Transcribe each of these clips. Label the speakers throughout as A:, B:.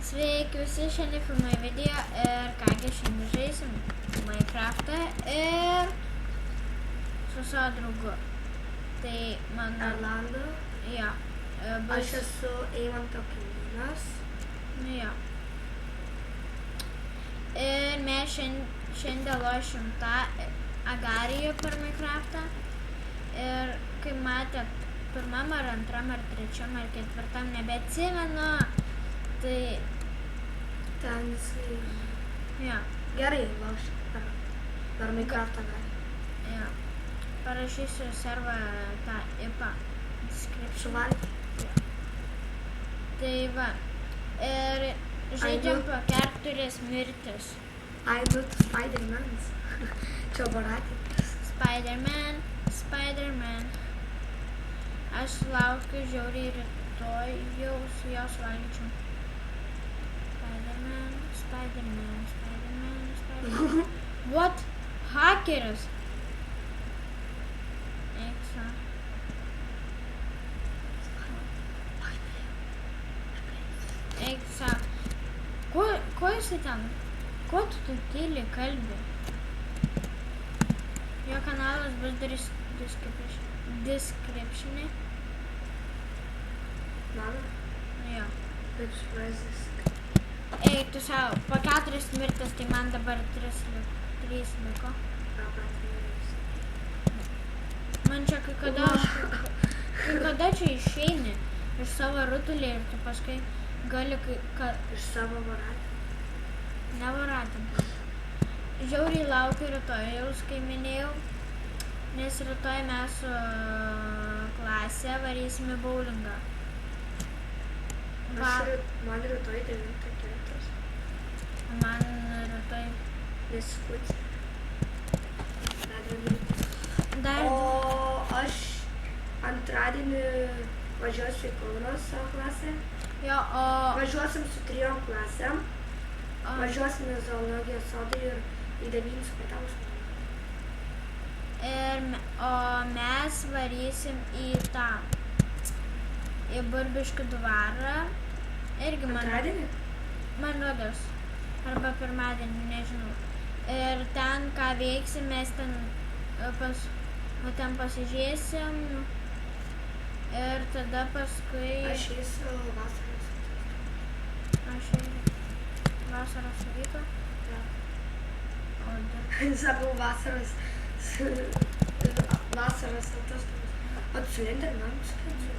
A: Sveiki visi, šiandien filmuoju video ir kągi šiandien žaisim Minecraftą ir su savo draugu. Tai mano...
B: Erlandu.
A: Jo.
B: Aš esu Eimanto kaimynas.
A: Jo. Ir mes šiandien lošim tą agariją per Minecraftą. Ir kaip matėt, pirmam ar antram ar trečiam ar ketvirtam nebeatsimenu. Tai...
B: Ten jisai...
A: Jo.
B: Gerai, lošim per Minecraftą gali.
A: Jo. Parašysiu servą tą IPA description.
B: Suvalgyti.
A: Jo. Tai va. Ir žaidžiam po 4 mirtis.
B: Ai, nu, tu Spider-Manas. Čia baratis.
A: Spider-Man. Aš laukiu žiauriai rytoj jau su jos valgyčiau. Spider-Man. What? Hakeris? Eiksa. Eiksa. Ko jisai ten? Ko tu tyliai kalbi? Jo kanalas bus description'e.
B: Mano?
A: Jo.
B: Kaip suprastis.
A: Eik tu savo, po 4 mirtis, tai man dabar 3 liko. Man čia kai kada čia išeini iš savo rutulį ir tu paskui gali
B: Iš savo varatį?
A: Ne varatį. Žiauriai laukiu rytojaus, kai minėjau, nes rytoj mes su klase varysime bowlingą.
B: Man rytoj 9:00.
A: Man rytoj...
B: Neskutį.
A: Dar...
B: O aš antradienį važiuosiu į Kauną savo klasę.
A: Jo, o...
B: Važiuosim su 3 klasėm. Važiuosim į zoologijos sodą ir į 9 kvartalus.
A: O mes varysim į tą... į Burbiškių dvarą. Irgi man...
B: Antradienį?
A: Man rodos. Arba pirmadienį, nežinau. Ir ten, ką veiksim, mes ten pasižiūrėsim. Ir tada paskui...
B: Aš eisiu vasaros.
A: Aš irgi. Vasaros vyko?
B: Ja.
A: O, dar.
B: Sakau vasaros. Vasaros atostogos. O tu su Linderman skaičiu?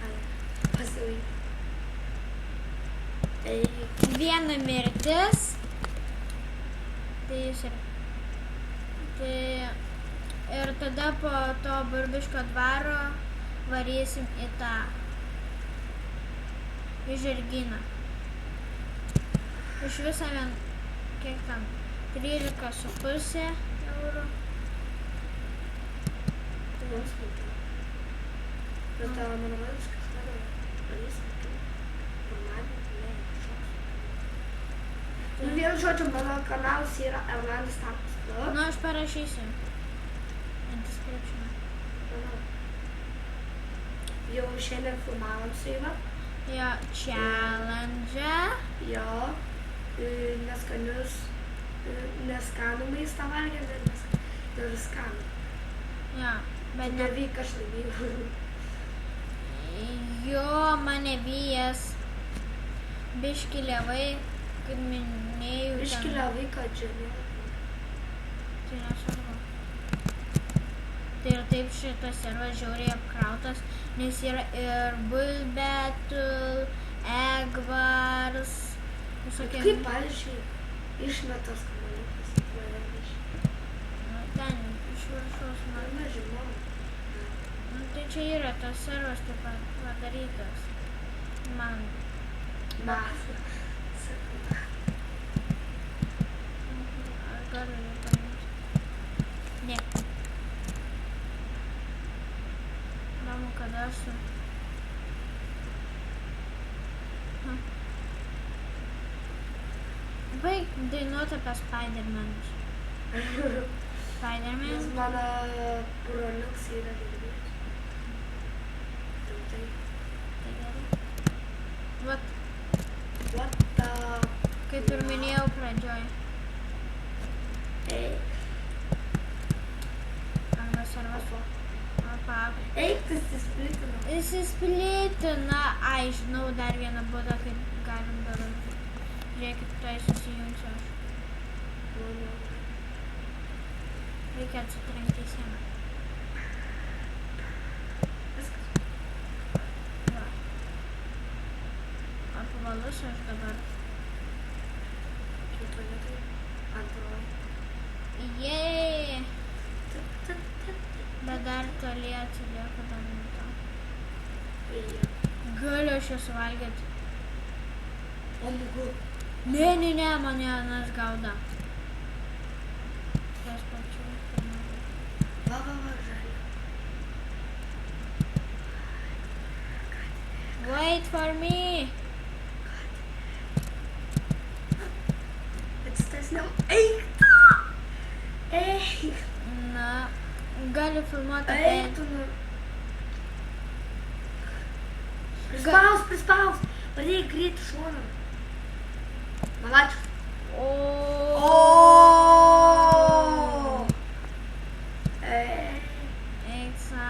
B: Ai, pasivaikyti.
A: Viena mirtis. Tai jis ir... Tai... Ir tada po to Burbiškio dvaro varysim į tą... į Žirgyną. Iš viso vien... kiek tam? 13,5 eurų.
B: Tai mums būtų. Bet tavo mano vadiskas nedavė. Varysim. Nu, vienu žodžiu, mano kanalas yra Erlandas Tapas.
A: Nu, aš parašysiu. Description.
B: Jau šiandien filmavom su Iva.
A: Jo, challenge.
B: Jo, neskanius, neskanų maistą valgėm ir skanų.
A: Jo, bet ne...
B: Beveik aš laimėjau.
A: Jo, mane vyjas. Biški lėvai, kaip minėjau.
B: Biški lėvai, kad žemė.
A: Tai nesvarbu. Tai ir taip šitas servas žiauriai apkrautas, nes yra ir Bulbetul, Egvars, visokie...
B: Kaip pavyzdžiui, išmetas kamuoliukas.
A: Ten, iš viršaus man.
B: Nežinau.
A: Nu, tai čia yra tas servas taip padarytas. Man. Ar galiu jau paimti? Ne. Įdomu, kada esu. Baig dainuoti apie Spider-Manus. Spider-Man?
B: Nes mano broliuks yra girdėti. Tai
A: Tai gerai. Vat.
B: What the...
A: Kaip ir minėjau pradžioj. Arba servas.
B: Eik, įsisplitino.
A: Įsisplitina. Ai, žinau dar vieną būdą, kaip galim daryti. Žiūrėkit, tai susijungsiu aš. Reikia atsitrenkti į sieną. Va. Apvalus aš dabar.
B: Kito vietoj. Antroji.
A: Jėj! Bet dar toli atsilieka dar nuo to. Galiu aš jau suvalgyti.
B: O mugu.
A: Ne, mane anas gauda. Tas pačiu.
B: Va, žalia.
A: Wait for me.
B: Atsitesniau. Eik! Eik!
A: Na, galiu filmuoti
B: Eik, tu nu. Prispaus. Pradėjai greit šoną. Malačius.
A: Eiksa.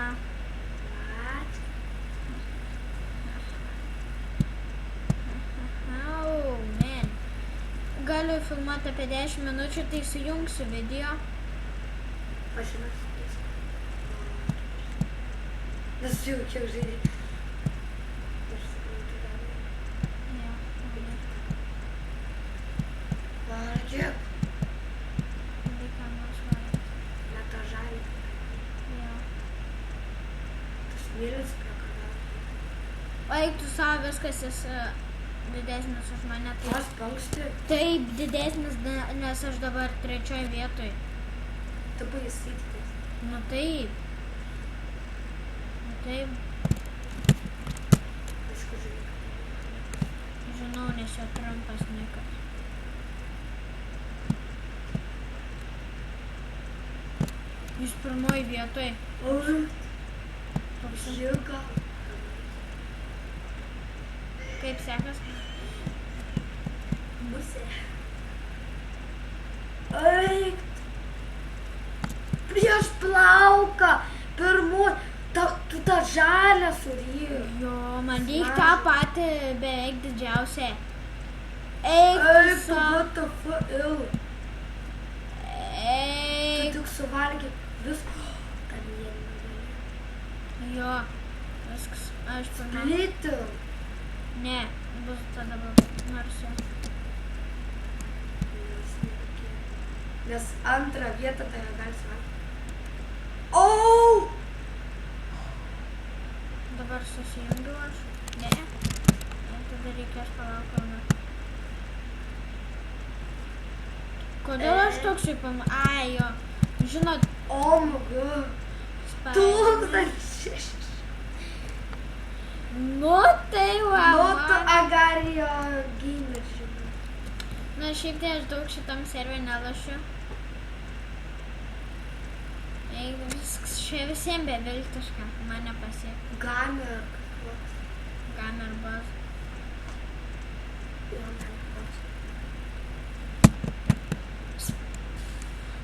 A: Oh, man. Galiu filmuoti apie 10 minučių, tai sujungsiu video.
B: Mašinas. Nesijaučiau žaidžiai. Vardžiak.
A: Reikia nors valgyti.
B: Ne tą žalį.
A: Jo.
B: Tas mylis prie kanalų.
A: O eik tu savo, viskas esi didesnis už mane.
B: Pas panksti.
A: Taip, didesnis, nes aš dabar 3 vietoj.
B: Tu buvai įsitikęs.
A: Nu taip.
B: Aišku, žinai.
A: Žinau, nes jo trumpas nikas. Jūs pirmoj vietoj.
B: Žiūrka.
A: Kaip sekas?
B: Musė. Eik. Prieš plauką. Pirmoj. Tu tą žalę suryji.
A: Jo, man reik tą patį beveik didžiausią. Eik tu
B: Eik, tu
A: savo.
B: what the fuck,
A: Eik.
B: Tu tik suvalgė viską. Kamieną.
A: Jo, viskas. Aš pirmą.
B: Splitų.
A: Ne, bus tada nors jo.
B: Nes antrą vietą tave gali suvalgyti. Oh!
A: Dabar susijungiu aš. Ne. Tada reikės palaukti. Kodėl aš toks įpam? Ai, jo. Žinot,
B: Oh my god. 1006.
A: Nu, tai va.
B: Nu, tu Agarijo gamer, žinai.
A: Na, šiaip tai aš daug šitam serveriui nelašiu. Jeigu viskas čia visiems beviltiška, man nepasiek.
B: Gamer.
A: Gamer bus.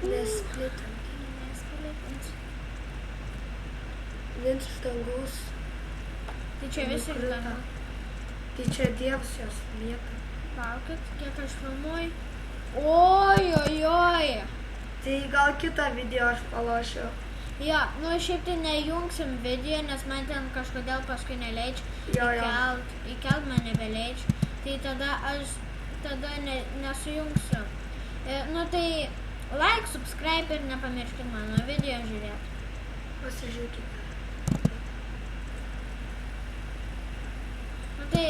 B: Nesplitam.
A: Nesplitant.
B: Viens iš dangaus.
A: Tai čia visi ir
B: nukrito.
A: tada.
B: Tai čia dievas jos lieka.
A: Laukit, kiek aš filmuoju. Oi.
B: Tai gal kitą video aš palošiu.
A: Jo, nu šiaip tai nejungsim video, nes man ten kažkodėl paskui neleidžia.
B: Jo.
A: Įkelt man nebeleidžia. Tai tada aš nesujungsiu. Nu tai like, subscribe ir nepamirškit mano video žiūrėti.
B: Pasižiūrėkite.
A: Nu tai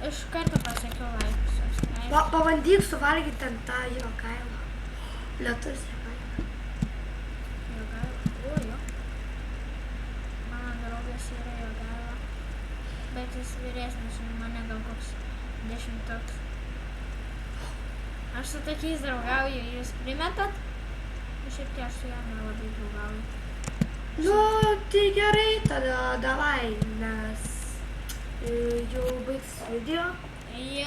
A: iš karto pasakiau like, subscribe.
B: Pabandyk suvalgyti ten tą jo kailą. Lietus ją kailą.
A: Jo. Mano draugas yra Jogaila. Bet jis vyresnis už mane gal koks 10. Aš su tokiais draugauju, jūs primetat? Šiaip tai aš su juo nelabai draugauju.
B: Nu, tai gerai, tada davai, nes jau baigs video.